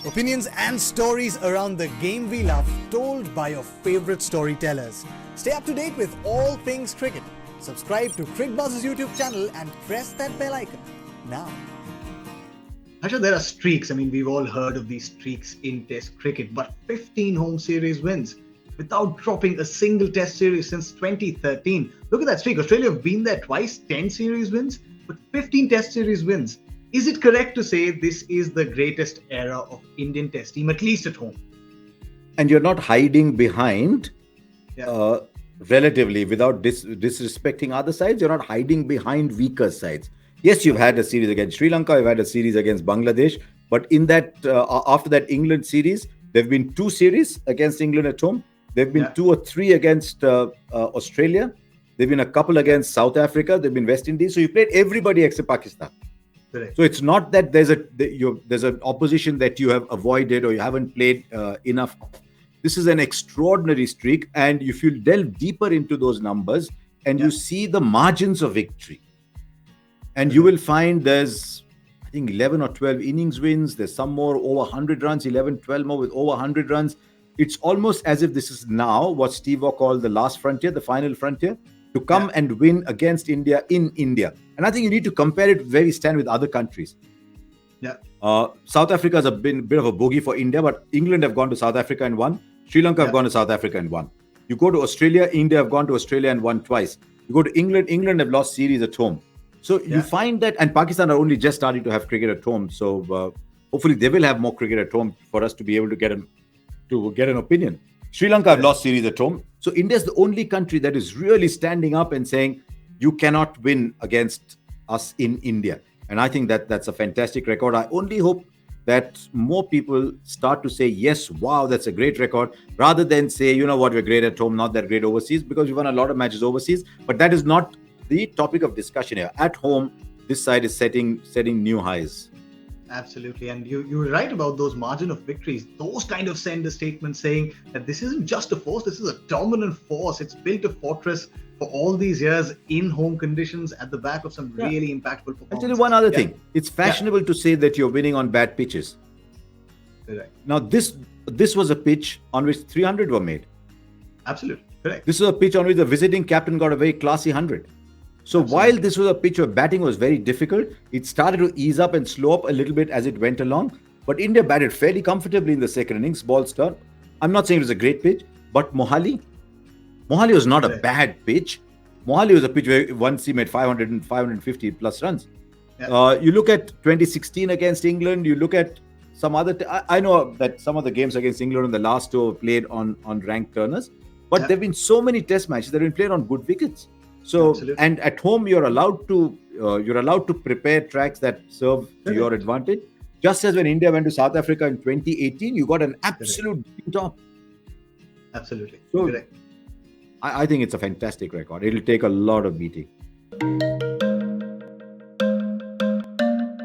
Opinions and stories around the game we love, told by your favorite storytellers. Stay up to date with all things cricket. Subscribe to Cricbuzz's YouTube channel and press that bell icon now. Harsha, there are streaks. I mean, we've all heard of these streaks in Test cricket, but 15 home series wins without dropping a single Test series since 2013. Look at that streak. Australia have been there twice, 10 series wins, but 15 Test series wins. Is it correct to say this is the greatest era of Indian Test team, at least at home? And you're not hiding behind, relatively, without disrespecting other sides, you're not hiding behind weaker sides. Yes, you've had a series against Sri Lanka, you've had a series against Bangladesh, but in that after that England series, there have been 2 series against England at home. There have been 2 or 3 against Australia. There have been a couple against South Africa. There have been West Indies. So you played everybody except Pakistan. Correct. So it's not that there's an opposition that you have avoided or you haven't played enough. This is an extraordinary streak, and if you delve deeper into those numbers and you see the margins of victory, and you will find there's, I think, 11 or 12 innings wins. There's some more over 100 runs, 11, 12 more with over 100 runs. It's almost as if this is now what Steve Waugh called the last frontier, the final frontier, to come and win against India in India. And I think you need to compare it where we stand with other countries. South Africa has been a bit of a bogey for India, but England have gone to South Africa and won. Sri Lanka have gone to South Africa and won. You go to Australia, India have gone to Australia and won twice. You go to England, England have lost series at home. So you find that, and Pakistan are only just starting to have cricket at home. So hopefully they will have more cricket at home for us to be able to get an opinion. Sri Lanka have lost series at home. So India is the only country that is really standing up and saying, you cannot win against us in India. And I think that that's a fantastic record. I only hope that more people start to say, yes, wow, that's a great record, rather than say, you know what, we're great at home, not that great overseas, because we won a lot of matches overseas. But that is not the topic of discussion here. At home, this side is setting new highs. Absolutely. And you were right about those margin of victories. Those kind of send a statement saying that this isn't just a force, this is a dominant force. It's built a fortress for all these years in home conditions at the back of some really impactful performances. I'll tell you one other thing. It's fashionable to say that you're winning on bad pitches. Correct. Now, this was a pitch on which 300 were made. Absolutely. Correct. This was a pitch on which the visiting captain got a very classy 100. So while this was a pitch where batting was very difficult, it started to ease up and slow up a little bit as it went along. But India batted fairly comfortably in the second innings, balls turn. I'm not saying it was a great pitch, but Mohali was not a bad pitch. Mohali was a pitch where one team made 500 and 550 plus runs. You look at 2016 against England, you look at some other... I know that some of the games against England in the last 2 were played on ranked turners, but there have been so many test matches that have been played on good wickets. So, and at home, you're allowed to prepare tracks that serve to your advantage. Just as when India went to South Africa in 2018, you got an absolute top. Absolutely. So, I think it's a fantastic record. It'll take a lot of beating.